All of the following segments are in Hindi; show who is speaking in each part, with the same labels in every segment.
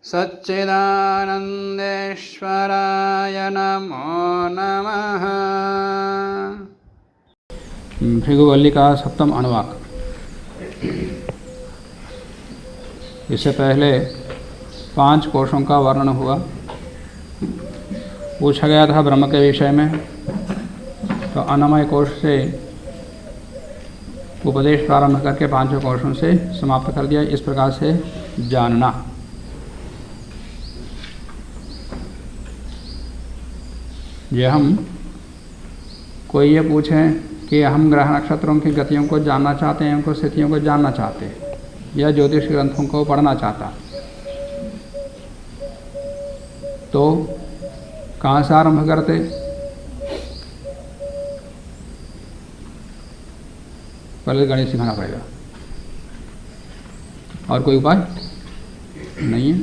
Speaker 1: सच्चिदानन्देश्वराय नमो नमः। भृगुवल्ली का सप्तम अनुवाक। इससे पहले 5 कोशों का वर्णन हुआ। पूछा गया था ब्रह्म के विषय में, तो अन्नमय कोश से उपदेश प्रारंभ करके 5 कोशों से समाप्त कर दिया। इस प्रकार से जानना। ये हम कोई ये पूछें कि हम ग्रह नक्षत्रों की गतियों को जानना चाहते हैं, उनको स्थितियों को जानना चाहते हैं, या ज्योतिष ग्रंथों को पढ़ना चाहता, तो कहाँ से आरंभ करते? पहले गणित सिखाना पड़ेगा। और कोई उपाय नहीं है।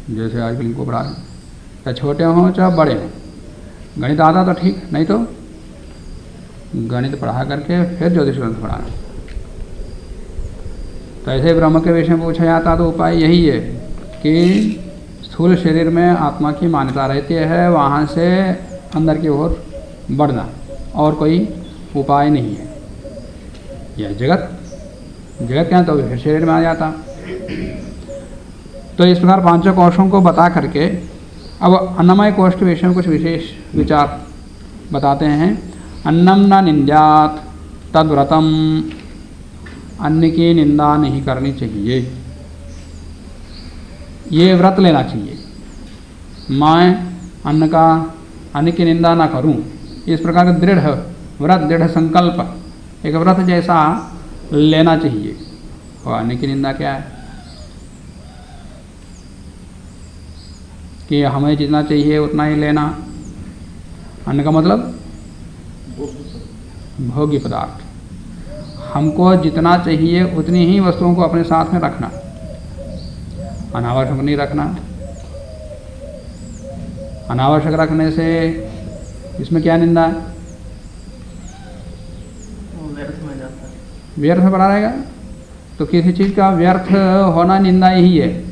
Speaker 1: जैसे आजकल इनको पढ़ा, चाहे छोटे हों चाहे बड़े हों, गणित आता तो ठीक, नहीं तो गणित पढ़ा करके फिर ज्योतिष ग्रंथ पढ़ाना। तो ऐसे ब्रह्म के विषय में पूछा जाता तो उपाय यही है कि स्थूल शरीर में आत्मा की मान्यता रहती है, वहाँ से अंदर की ओर बढ़ना, और कोई उपाय नहीं है। यह जगत क्या, तो फिर शरीर में आ जाता। तो इस प्रकार 5 कोशों को बता करके अब अन्नमय कोश के विषय में कुछ विशेष विचार बताते हैं। अन्नम न निंद्यात तद्व्रतम, अन्न की निंदा नहीं करनी चाहिए, ये व्रत लेना चाहिए। मैं अन्न की निंदा ना करूं, इस प्रकार का दृढ़ व्रत, दृढ़ संकल्प, एक व्रत जैसा लेना चाहिए। और अन्न की निंदा क्या है कि हमें जितना चाहिए उतना ही लेना। अन्न का मतलब भोग्य पदार्थ। हमको जितना चाहिए उतनी ही वस्तुओं को अपने साथ में रखना, अनावश्यक नहीं रखना। अनावश्यक रखने से इसमें क्या निंदा है? व्यर्थ पड़ा रहेगा। तो किसी चीज़ का व्यर्थ होना निंदा ही है।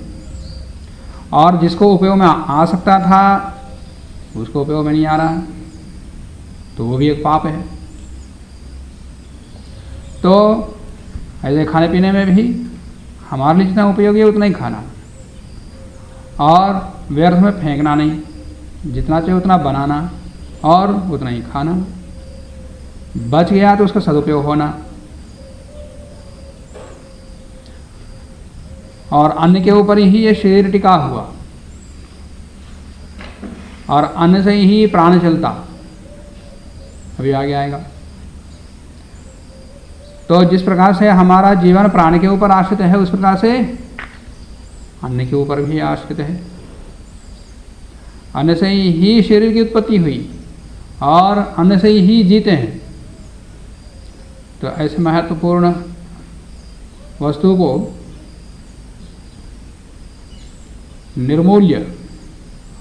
Speaker 1: और जिसको उपयोग में आ सकता था उसको उपयोग में नहीं आ रहा, तो वो भी एक पाप है। तो ऐसे खाने पीने में भी हमारे लिए जितना उपयोगी है उतना ही खाना, और व्यर्थ में फेंकना नहीं, जितना चाहिए उतना बनाना और उतना ही खाना। बच गया तो उसका सदुपयोग होना। और अन्न के ऊपर ही ये शरीर टिका हुआ, और अन्न से ही प्राण चलता। अभी आगे आएगा। तो जिस प्रकार से हमारा जीवन प्राण के ऊपर आश्रित है, उस प्रकार से अन्न के ऊपर भी आश्रित है। अन्न से ही शरीर की उत्पत्ति हुई और अन्न से ही जीते हैं। तो ऐसे महत्वपूर्ण वस्तु को निर्मूल्य,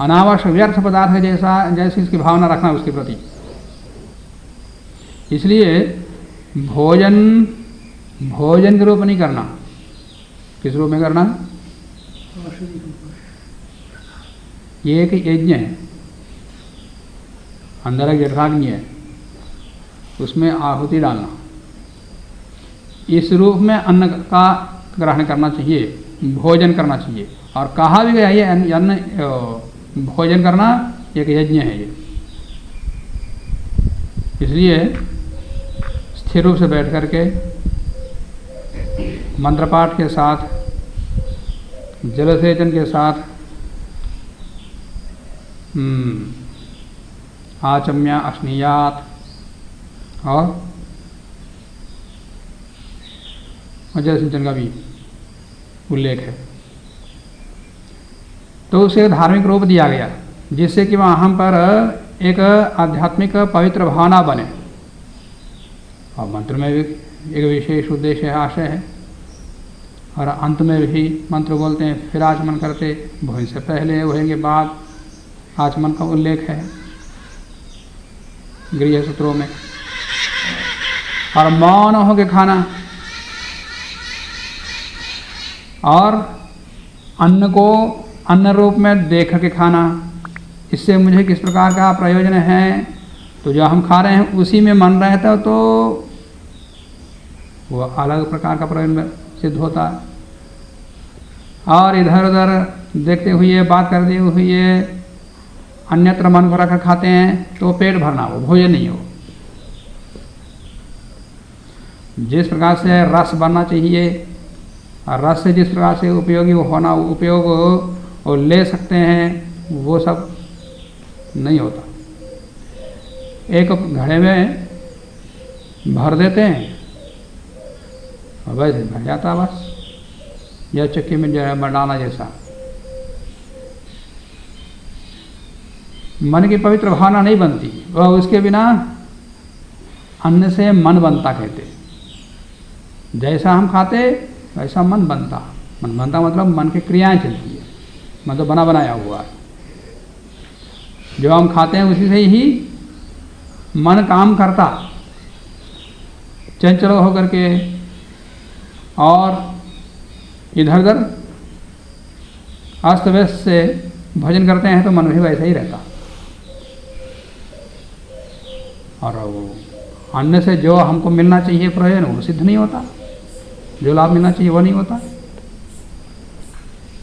Speaker 1: अनावश्यक व्यर्थ पदार्थ जैसी इसकी भावना रखना उसके प्रति। इसलिए भोजन के रूप में नहीं करना। किस रूप में करना? ये एक यज्ञ है, अंदर एक जठराग्नि है, उसमें आहुति डालना। इस रूप में अन्न का ग्रहण करना चाहिए, भोजन करना चाहिए। और कहा भी गया ये अन्न भोजन करना एक यज्ञ है ये। इसलिए स्थिर रूप से बैठ करके मंत्र पाठ के साथ, जलसेचन के साथ, आचम्या अश्नीयात और जलसेचन का भी उल्लेख है। तो उसे धार्मिक रूप दिया गया, जिससे कि वहाँ पर एक आध्यात्मिक पवित्र भावना बने। और मंत्र में भी एक विशेष उद्देश्य है, आशय है। और अंत में भी मंत्र बोलते हैं, फिर आचमन करते, भोजन से पहले भोजन के बाद आचमन का उल्लेख है गृह सूत्रों में। और मौन होकर खाना, और अन्न को अन्न रूप में देख के खाना, इससे मुझे किस प्रकार का प्रयोजन है, तो जो हम खा रहे हैं उसी में मन रहता है तो वो अलग प्रकार का प्रयोजन सिद्ध होता है। और इधर उधर देखते हुए बात करते हुए अन्यत्र मन को रखकर खाते हैं तो पेट भरना, वो भोजन नहीं हो। जिस प्रकार से रस बनना चाहिए, रस से जिस प्रकार से उपयोगी होना, उपयोग और ले सकते हैं, वो सब नहीं होता। एक घड़े में भर देते हैं और वैसे भर जाता बस, या चक्की में डाला जैसा। मन की पवित्र भावना नहीं बनती, वह उसके बिना अन्न से मन बनता कहते। जैसा हम खाते वैसा मन बनता। मन बनता मतलब मन की क्रियाएं चलती है, मन तो बना बनाया हुआ है। जो हम खाते हैं उसी से ही मन काम करता, चंचल होकर के, और इधर उधर अस्त व्यस्त से भोजन करते हैं तो मन भी वैसा ही रहता। और अन्न से जो हमको मिलना चाहिए प्रयोजन वो सिद्ध नहीं होता, जो लाभ मिलना चाहिए वो नहीं होता।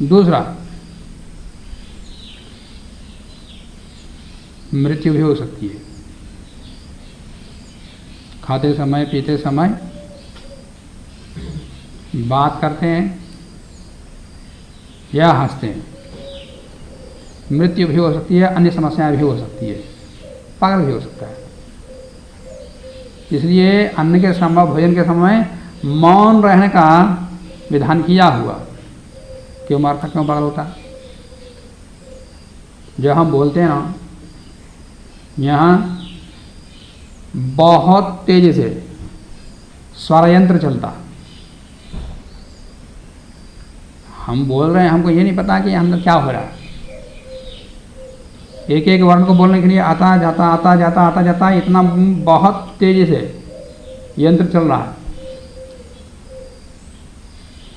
Speaker 1: दूसरा, मृत्यु भी हो सकती है। खाते समय पीते समय बात करते हैं या हंसते हैं, मृत्यु भी हो सकती है, अन्य समस्याएं भी हो सकती है, पागल भी हो सकता है। इसलिए अन्न के समय, भोजन के समय मौन रहने का विधान किया हुआ। क्यों मारता, क्यों पागल होता? जब हम बोलते हैं ना, यहाँ बहुत तेजी से स्वर यंत्र चलता। हम बोल रहे हैं, हमको ये नहीं पता कि अंदर क्या हो रहा है। एक एक वर्ण को बोलने के लिए आता जाता आता जाता आता जाता, इतना बहुत तेजी से यंत्र चल रहा है।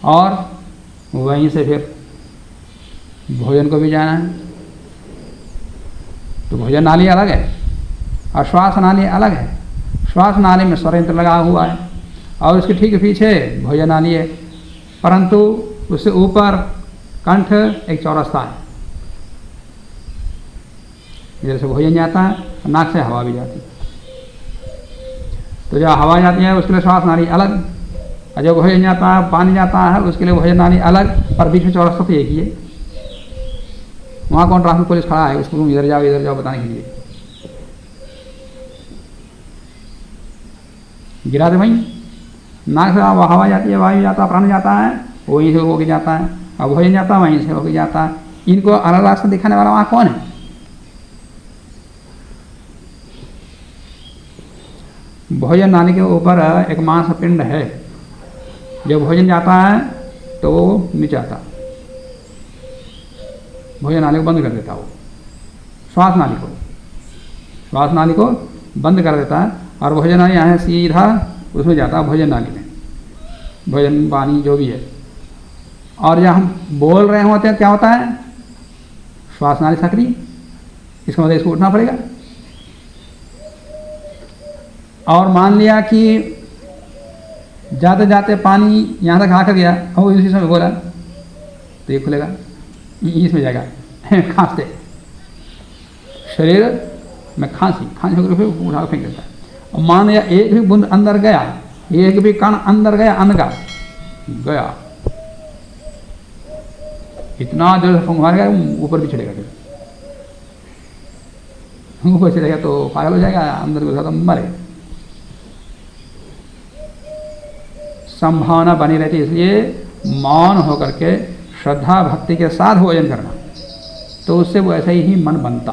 Speaker 1: और वहीं से फिर भोजन को भी जाना है। तो भोजन नाली अलग है और श्वास नाली अलग है। श्वास नाली में स्वर यंत्र लगा हुआ है और उसके ठीक पीछे भोजन नाली है, परंतु उससे ऊपर कंठ एक चौरस्ता है। इधर से भोजन जाता है, नाक से हवा भी जाती है। तो जब हवा जाती है उसके लिए श्वास नाली अलग, और जब भोजन जाता है, पानी जाता है, उसके लिए भोजन नाली अलग, पर बीच में चौरस्ता तो एक ही है। वहाँ कौन ट्रैफिक पुलिस खड़ा है उसको तुम इधर जाओ बताने के लिए? गिरा दे भाई, नाक से हवा जाती है, वायु जाता है, प्राण जाता है, वहीं से होके जाता है, और भोजन जाता है वहीं से होके जाता है। इनको अलग रास्ता दिखाने वाला वहाँ कौन है? भोजन नाली के ऊपर एक मांस पिंड है। जब भोजन जाता है तो वो नीचे आता, भोजन नाली को बंद कर देता, वो श्वास नाली को बंद कर देता है, और भोजन नाली यहाँ सीधा उसमें जाता है, भोजन नाली में भोजन पानी जो भी है। और जब हम बोल रहे होते हैं क्या होता है? श्वास नाली सक्रिय, इसका मतलब इसको उठना पड़ेगा। और मान लिया कि जाते जाते पानी यहाँ तक आकर गया और इसी समय बोला तो ये खुलेगा, इसमें जाएगा खांसते शरीर में खांसी होकर फिर उठा फेंक देता है। और मान लिया एक भी बूंद अंदर गया, एक भी कण अंदर गया, अन्न का गया, इतना जोर से फंक मारेगा ऊपर भी चढ़ेगा, फिर ऊपर चढ़ेगा तो पागल हो जाएगा, अंदर घुसा तो मरेगा। संभावना बनी रहती है। इसलिए मौन होकर के श्रद्धा भक्ति के साथ भोजन करना, तो उससे वो ऐसा ही मन बनता।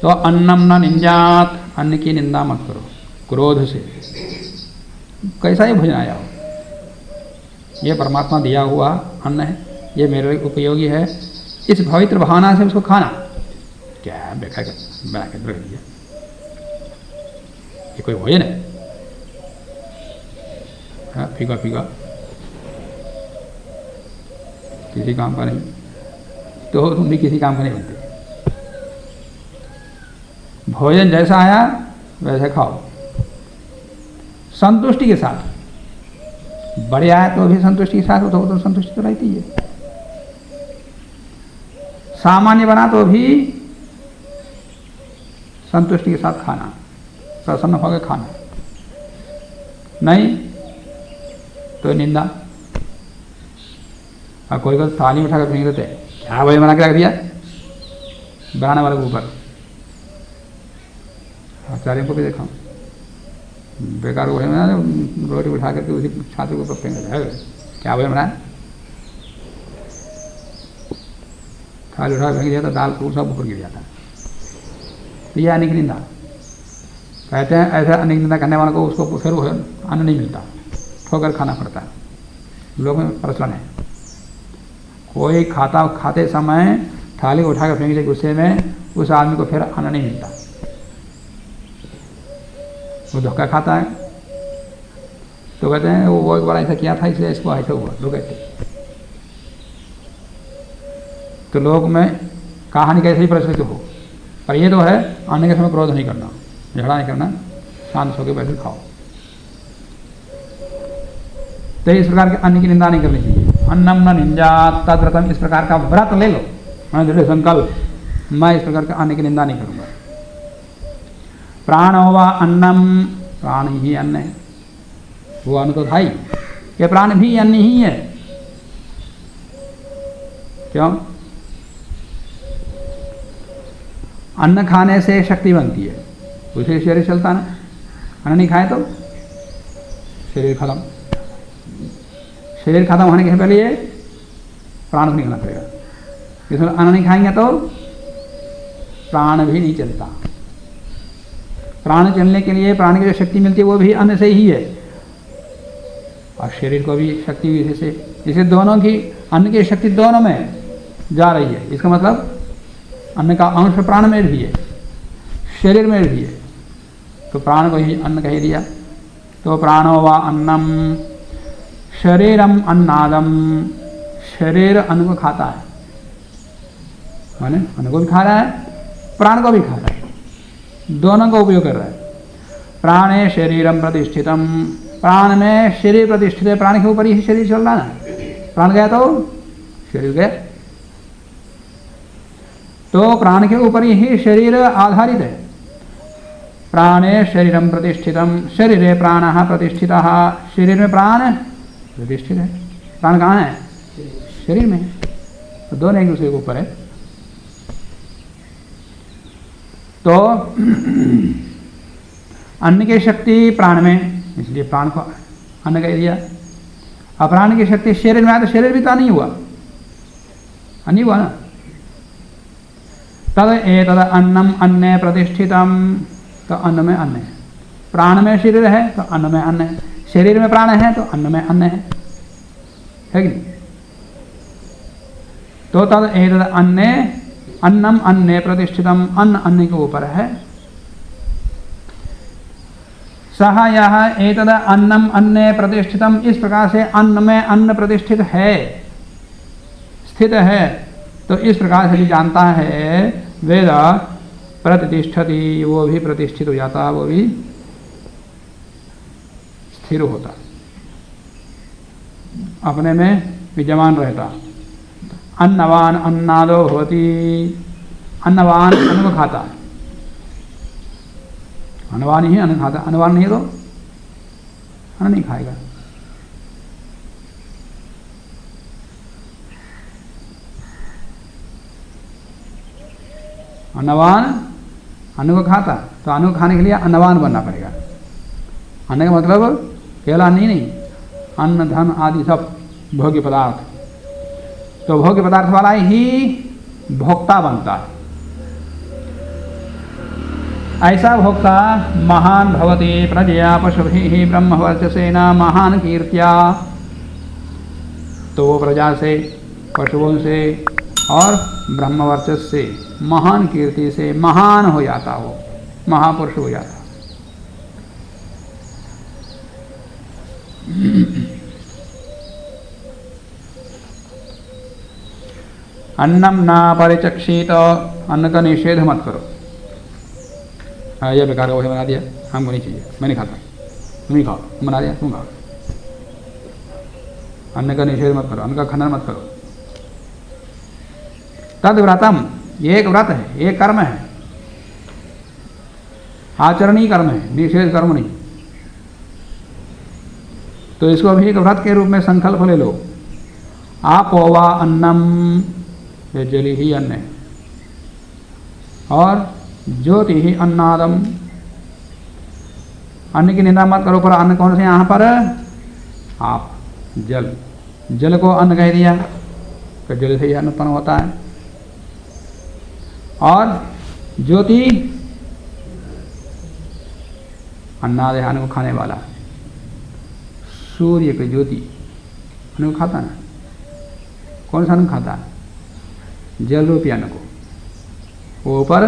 Speaker 1: तो अन्नम न निंजात, अन्न की निंदा मत करो क्रोध से। कैसा ही भोजन आया हो, ये परमात्मा दिया हुआ अन्न है, ये मेरे लिए उपयोगी है, इस पवित्र भावना से उसको खाना। क्या बेकार बना के रख दिया। ये कोई भोजन है? फीका फीका, किसी काम का नहीं। तो तुम भी किसी काम का नहीं बनते। भोजन जैसा आया वैसे खाओ, संतुष्टि के साथ। बढ़िया है तो भी संतुष्टि के साथ, तो संतुष्टि तो रहती है। सामान्य बना तो भी संतुष्टि के साथ खाना, प्रसन्न होकर खाना, नहीं तो निंदा। और कोई कोई थाली में उठाकर फेंक देते हैं, क्या भाई बना के रख दिया बनाने वाले के ऊपर। आचार्य को भी देखा, बेकार वो है रोटी उठा करके उसी छात्र के ऊपर फेंक देते हैं, क्या भाई बनाया। थाली उठा फेंक दिया तो दाल को सब ऊपर गिर जाता है। तो यह अनिक निंदा कहते हैं। ऐसा अनिक निंदा करने वालों को उसको फिर वो अन्न नहीं मिलता, ठोकर खाना पड़ता है। लोगों में प्रचलन है, कोई खाते समय थाली उठा कर फेंक दे गुस्से में, उस आदमी को फिर अन्न नहीं मिलता, वो धोखा खाता है। तो कहते हैं वो एक बार ऐसा किया था इसलिए इसको ऐसा हुआ, लोग कहते। तो लोग में कहानी कैसे ही प्रचलित हो, पर ये तो है आने के समय क्रोध नहीं करना, झगड़ा नहीं करना, शांत होकर बैठे खाओ। तो इस प्रकार के अन्न की निंदा नहीं करनी चाहिए। अन्नम न निंजा तद्व्रतम, इस प्रकार का व्रत ले लो, मैं दृढ़ संकल्प, मैं इस प्रकार के अन्न की निंदा नहीं करूंगा। प्राणो वा अन्नम, प्राण ही अन्न है, वो अन्न तो था ही, ये प्राण भी अन्न ही है। क्यों? अन्न खाने से शक्ति बनती है, उसे शरीर चलता ना। अन्न नहीं खाए तो शरीर खत्म, शरीर खत्म होने के पहले ये प्राण को निकलना पड़ेगा। इसमें अन्न नहीं खाएंगे तो प्राण भी नहीं चलता। प्राण चलने के लिए प्राण की जो शक्ति मिलती है वो भी अन्न से ही है, और शरीर को भी शक्ति इसी से, इसे दोनों की, अन्न की शक्ति दोनों में जा रही है। इसका मतलब अन्न का अंश प्राण में भी है, शरीर में भी है, तो प्राण को ही अन्न कह दिया। तो प्राणो वा अन्नम शरीरम अन्नादम, शरीर अन्न को खाता है, माने अन्न को भी खा रहा है, प्राण को भी खा रहा है, दोनों का उपयोग कर रहा है। प्राणे शरीरम प्रतिष्ठितम, प्राण में शरीर प्रतिष्ठित है, प्राण के ऊपर ही शरीर चल रहा है ना। प्राण गया तो शरीर गया, तो प्राण के ऊपर ही शरीर आधारित है। प्राणे शरीरम प्रतिष्ठितम, शरीरे प्राणः प्रतिष्ठितः, शरीर में प्राण प्रतिष्ठित है। प्राण कहाँ है? शरीर में, तो दोनों एक दूसरे के ऊपर है। तो अन्न की शक्ति प्राण में, इसलिए प्राण को अन्न कह दिया। अप्राण की शक्ति शरीर में आया तो शरीर भी तो नहीं हुआ, नहीं हुआ ना। तद एतद अन्नम अन्ने प्रतिष्ठितम, तो अन्न में अन्न है, प्राण में शरीर है तो अन्न में अन्न है, शरीर में प्राण है तो अन्न में अन्न है कि नहीं। तो तद एतद अन्ने, अन्नम अन्ने प्रतिष्ठितम, अन्न अन्न के ऊपर है। सह यह एतद अन्नम अन्ने प्रतिष्ठितम, इस प्रकार से अन्न में अन्न प्रतिष्ठित है, स्थित है। तो इस प्रकार से भी जानता है वेद प्रतिष्ठति, वो भी प्रतिष्ठित हो जाता, वो भी स्थिर होता, अपने में विद्यमान रहता। अन्नवान अन्नादो होती, अन्नवान अन्न को खाता है, अन्नवान ही अन्न खाता, अन्नवान नहीं तो अन्न नहीं खाएगा। अन्नवान अन्न को खाता, तो अन्न को खाने के लिए अन्नवान बनना पड़ेगा। अन्न का मतलब केवल अन्न ही नहीं, अन्न धन आदि सब भोग्य पदार्थ, तो भोग्य पदार्थ वाला ही भोक्ता बनता है। ऐसा भोक्ता महान भवति प्रजया पशुभिः ब्रह्मवर्चसेना महान कीर्त्या, तो वो प्रजा से, पशुओं से और ब्रह्मवर्चस से, महान कीर्ति से महान हो जाता, वो महापुरुष हो जाता। अन्नम ना परिचक्षित, अन्न का निषेध मत करो। हाँ, यह बेकार का वही बना दिया, हमको नहीं चाहिए, मैं नहीं खाता, तुम ही खाओ, तुम बना दिया तुम खाओ। अन्न का निषेध मत करो, अन्न का खनन मत करो। तद व्रतम, ये एक व्रत है, एक कर्म है, आचरणीय कर्म है, निषेध कर्म नहीं। तो इसको अभी एक व्रत के रूप में संकल्प ले लो। आपोवा अन्नम, ये जल ही अन्न है, और ज्योति ही अन्नादम, अन्न की निंदा मत करो। पर अन्न कौन से यहाँ पर? आप, जल, जल को अन्न कह दिया तो जल से ही अन्न उत्पन्न होता है। और ज्योति, अन्नाद है, अन्न को खाने वाला। सूर्य की ज्योति अन्न को खाता है, कौन सा अन्न खाता है? जल रूपी अन्न को। वो ऊपर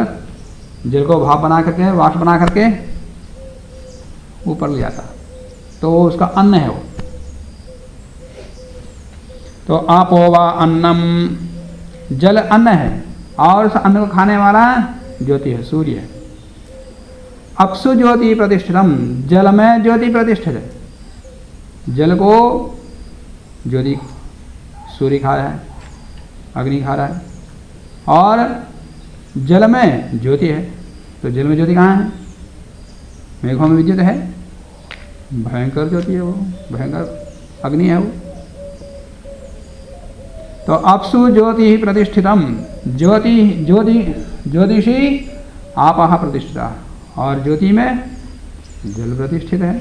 Speaker 1: जल को भाप बना करके, वाष्प बना करके ऊपर ले जाता, तो वो उसका अन्न है वो। तो आपोवा अन्नम, जल अन्न है, और उस अन्न को खाने वाला ज्योति है, सूर्य है। अप्सु ज्योति प्रतिष्ठितम, जल में ज्योति प्रतिष्ठित है। जल को ज्योति सूर्य खा रहा है, अग्नि खा रहा है, और जल में ज्योति है। तो जल में ज्योति कहाँ है? मेघों में विद्युत है, भयंकर ज्योति है वो, भयंकर अग्नि है वो। तो अपसु ज्योति ही प्रतिष्ठितम, ज्योति ज्योति ज्योतिषी आपः प्रतिष्ठिता, और ज्योति में जल प्रतिष्ठित है।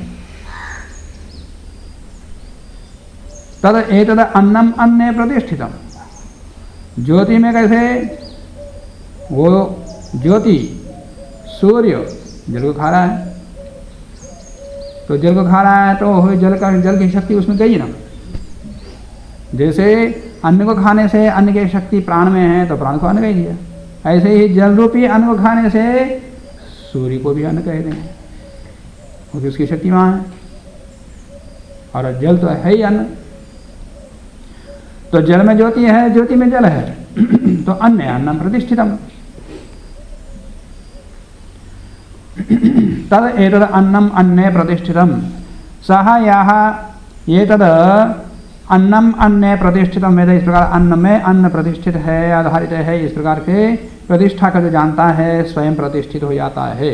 Speaker 1: तद एतद अन्नम अन्ने प्रतिष्ठितम, ज्योति में कैसे? वो ज्योति सूर्य जल को खा रहा है, तो जल को खा रहा है तो जल की शक्ति उसमें गई ना। जैसे अन्न को खाने से अन्न की शक्ति प्राण में है, तो प्राण को अन्न कह दिया। ऐसे ही जल रूपी अन्न को खाने से सूर्य को भी अन्न कह देंगे, क्योंकि उसकी शक्ति वहाँ है, और जल तो है ही अन्न। तो जल में ज्योति है, ज्योति में जल है, तो अन्न अन्नम प्रतिष्ठितम। तद एतद अन्नम अन्ने प्रतिष्ठितम, सह यह एतद अन्नम अन्ने प्रतिष्ठितम वेद, इस प्रकार अन्न में अन्न प्रतिष्ठित है, आधारित है, इस प्रकार के प्रतिष्ठा का जो जानता है स्वयं प्रतिष्ठित हो जाता है।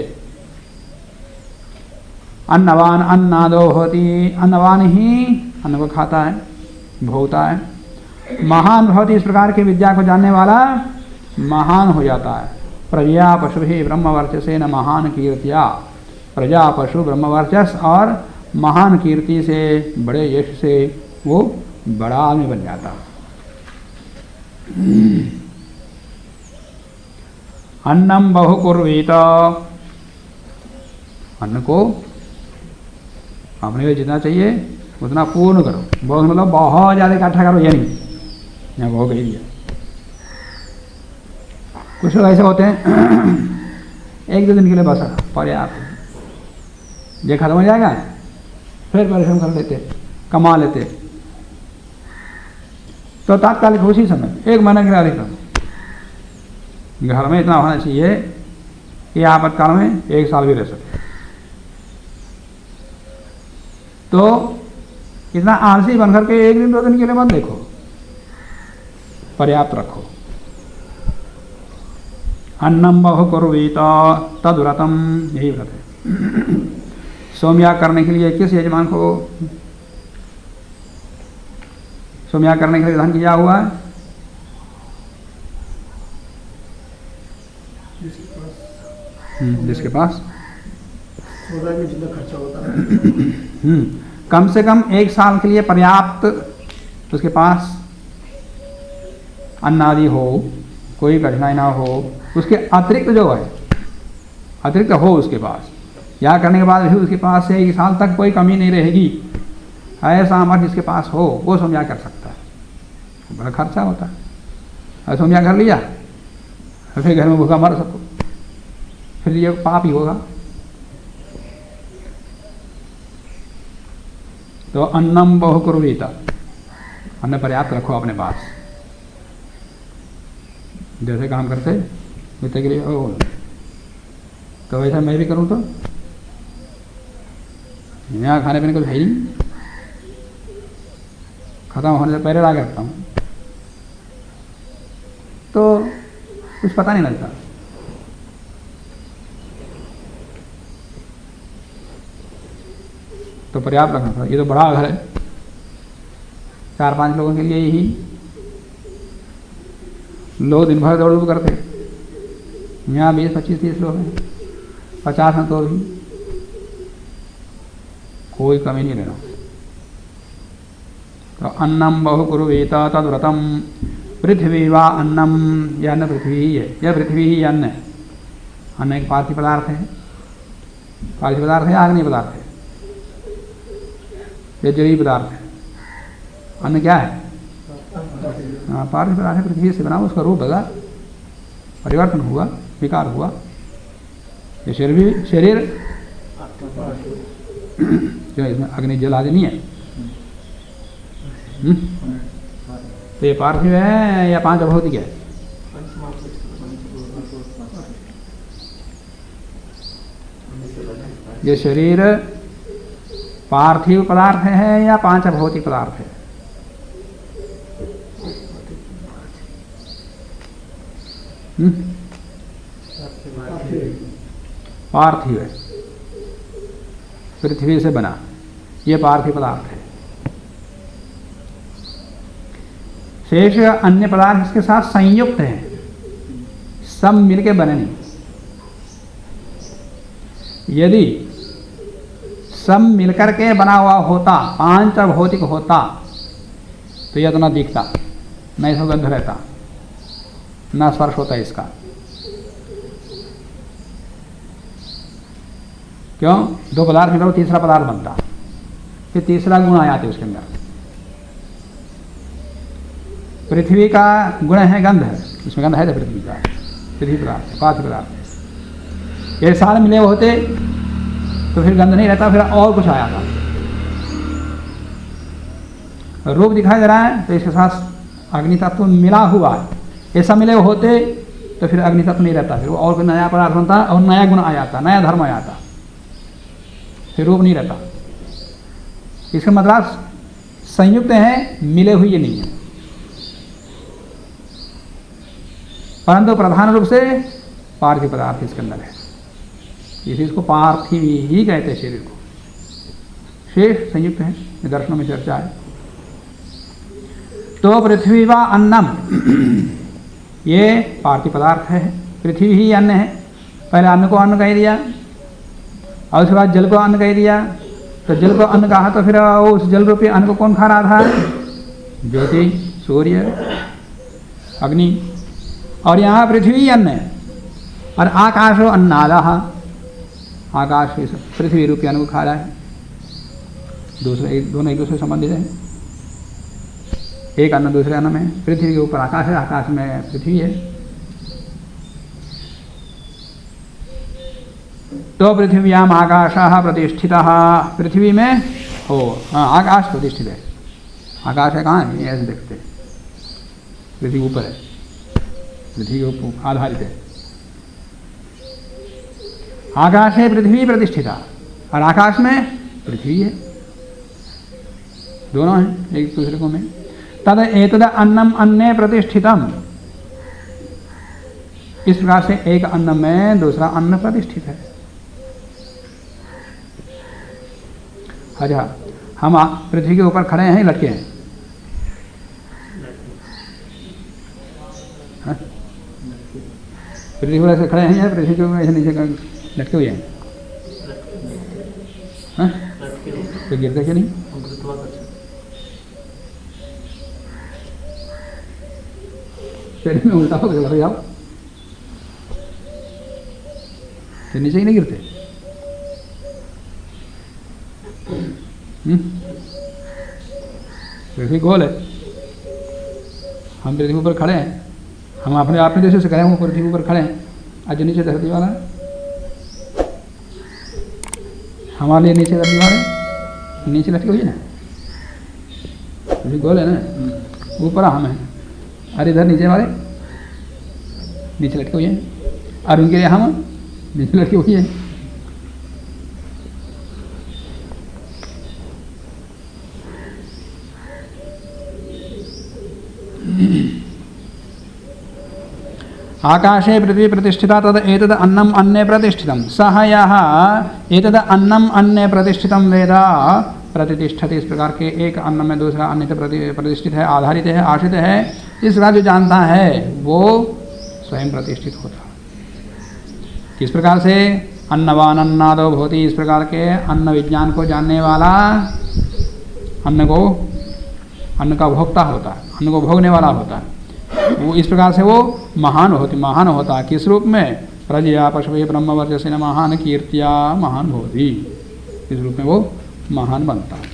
Speaker 1: अन्नवान अन्नादो होती, अन्नवान ही अन्न को खाता है, भोगता है। महान भवति, इस प्रकार की विद्या को जानने वाला महान हो जाता है। प्रजा पशु ही ब्रह्मवर्चसे न महान कीर्तिया, प्रजा पशु ब्रह्मवर्चस और महान कीर्ति से, बड़े यश से वो बड़ा आदमी बन जाता। अन्नम बहुकुर्वीत, अन्न को अपने जितना चाहिए उतना पूर्ण करो। बहुत मतलब बहुत ज़्यादा इकट्ठा करो, ये नहीं, यहाँ बहुत कह दिया। कुछ लोग ऐसे होते हैं एक दो दिन के लिए बस पर्याप्त, ये खत्म हो जाएगा फिर परिश्रम कर लेते, कमा लेते, तो तात्कालिक उसी समय एक महीने के लिए अधिकतम घर में इतना होना चाहिए कि आपातकाल में एक साल भी रह सके। तो इतना आलसी बनकर के एक दिन दो दिन के लिए मत देखो, पर्याप्त रखो। अन्नम बहु कुर्वीत तद व्रतम, यही व्रत है। सोमयाग करने के लिए किस यजमान को सोमयाग करने के लिए विधान किया हुआ है? जिसके पास
Speaker 2: जितना खर्चा होता है
Speaker 1: कम से कम एक साल के लिए पर्याप्त उसके पास अन्न आदि हो, कोई कठिनाई ना हो, उसके अतिरिक्त जो है अतिरिक्त हो उसके पास, या करने के बाद भी उसके पास से एक साल तक कोई कमी नहीं रहेगी, ऐसा अमर जिसके पास हो वो सोमयाग कर सकता है। बड़ा खर्चा होता है, सोमयाग कर लिया फिर घर में भूखा मर सको, फिर ये पाप ही होगा। तो अन्नम बहुकुर्वीत, अन्न पर्याप्त रखो अपने पास। जैसे काम करते मित्र के लिए तो वैसा मैं भी करूँ तो यहाँ खाने पीने को है ही नहीं, खत्म होने से पहले ला के रखता हूँ तो कुछ पता नहीं लगता। तो पर्याप्त रखना था। ये तो बड़ा घर है, 4-5 लोगों के लिए ही लोग दिन भर दौड़ करते। यहाँ 20-25-30 लोग हैं, 50 हैं तो भी कोई कमी नहीं लेना। तो अन्नम बहुकुर्वीत तद्व्रतम पृथ्वी वा अन्नम, यह अन्न पृथ्वी ही है, यह पृथ्वी ही अन्न है। अन्न एक पार्थिव पदार्थ है, पार्थिव पदार्थ है, आग्नेय पदार्थ है, यह जलीय पदार्थ है। अन्न क्या है? हाँ, पार्थिव पदार्थ है, पृथ्वी से बना, उसका रूप बदला, परिवर्तन हुआ, विकार हुआ। ये शरीर जो इसमें अग्नि जल आदि नहीं है। तो ये पार्थिव है या पांच अभौतिक है? ये शरीर पार्थिव पदार्थ है या पांच अभौतिक पदार्थ है? पार्थिव है, पृथ्वी से बना, ये पार्थिव पदार्थ है। शेष अन्य पदार्थ इसके साथ संयुक्त हैं, सब मिलके बने नहीं। यदि सब मिलकर के बना हुआ होता, पांच अभौतिक होता, तो यह तो न दिखता, न इसमें गंध रहता, न स्पर्श होता इसका। क्यों? दो पदार्थ मिला, तीसरा पदार्थ बनता, फिर तीसरा गुण आ जाते उसके अंदर। पृथ्वी का गुण है गंध, इसमें गंध है तो पृथ्वी का, पृथ्वी पदार्थ, पार्थिव पदार्थ। ये सारे मिले होते तो फिर गंध नहीं रहता, फिर और कुछ आया था। रूप दिखाई दे रहा है तो इसके साथ अग्नि तत्व मिला हुआ है, ऐसा मिले होते तो फिर अग्नि तत्व नहीं रहता, फिर वो और कोई नया पदार्थ बनता और नया गुण आ जाता, नया धर्म आ जाता, फिर रूप नहीं रहता। इसका मतलब संयुक्त है, मिले हुए नहीं है। परंतु प्रधान रूप से पार्थिव पदार्थ इसके अंदर है, इसी इसको पार्थिव ही कहते हैं शरीर को। शेष संयुक्त है, दर्शनों में चर्चा है। तो पृथ्वी वा अन्नम, ये पार्थिव पदार्थ है, पृथ्वी ही अन्न है। पहले अन्न को अन्न कह दिया और उसके बाद जल को अन्न कह दिया। तो जल को अन्न कहा तो फिर उस जल रूपी अन्न को कौन खा रहा था? ज्योति, सूर्य, अग्नि। और यहाँ पृथ्वी अन्न है और आकाशो अन्नादः, आकाश इस पृथ्वी रूपी अन्न को खा रहा है। दोनों एक दूसरे से संबंधित हैं, एक अन्न दूसरे अन्न में। पृथ्वी के ऊपर आकाश है, आकाश में पृथ्वी है। तो पृथिव्याम आकाशः प्रतिष्ठितः, पृथ्वी में हो आकाश प्रतिष्ठित है। आकाश है कहाँ है? ऐसे देखते हैं, पृथ्वी ऊपर है, पृथ्वी के ऊपर आधारित है। आकाश है पृथ्वी प्रतिष्ठिता और आकाश में पृथ्वी है, दोनों हैं एक दूसरे को में। तद एतद अन्नम अन्ने प्रतिष्ठितम, इस प्रकार से एक अन्न में दूसरा अन्न प्रतिष्ठित है। अच्छा, हम पृथ्वी के ऊपर खड़े हैं, लटके हैं, पृथ्वी पर ऐसे खड़े हैं या पृथ्वी के ऊपर ऐसे नीचे लटके हुए हैं? तो गिरते क्यों नहीं? शरीर में उल्टा हो गया जाओ तो नीचे ही नहीं गिरते। पृथ्वी गोल है, हम पृथ्वी ऊपर खड़े हैं, हम अपने आप में जैसे से करें वो पृथ्वी ऊपर खड़े हैं। आज नीचे धरती वाला है, हमारे लिए नीचे धरती वाला नीचे लटके हुई ना, अभी गोल है ना, ऊपर हम है और इधर नीचे वाले नीचे लटके हुए हैं, और उनके लिए हम नीचे लटके हुए हैं। आकाशे पृथ्वी प्रतिष्ठिता तद एतद अन्नम अन्ने प्रतिष्ठितम सह यः एतद अन्नम अन्ने प्रतिष्ठितम वेद प्रतिष्ठति। इस प्रकार के एक अन्न में दूसरा अन्न से प्रतिष्ठित है, आधारित है, आश्रित है, इस प्रकार जो जानता है वो स्वयं प्रतिष्ठित होता है। किस प्रकार से? अन्नवान अन्नादो भवति, इस प्रकार के अन्न विज्ञान को जानने वाला अन्न का भोक्ता होता है, अन्न को भोगने वाला होता है। वो इस प्रकार से वो महान होता है। किस रूप में? प्रजया पशवे ब्रह्मवर्चसेन महान कीर्तिया महान भवति, इस रूप में वो महान बनता है।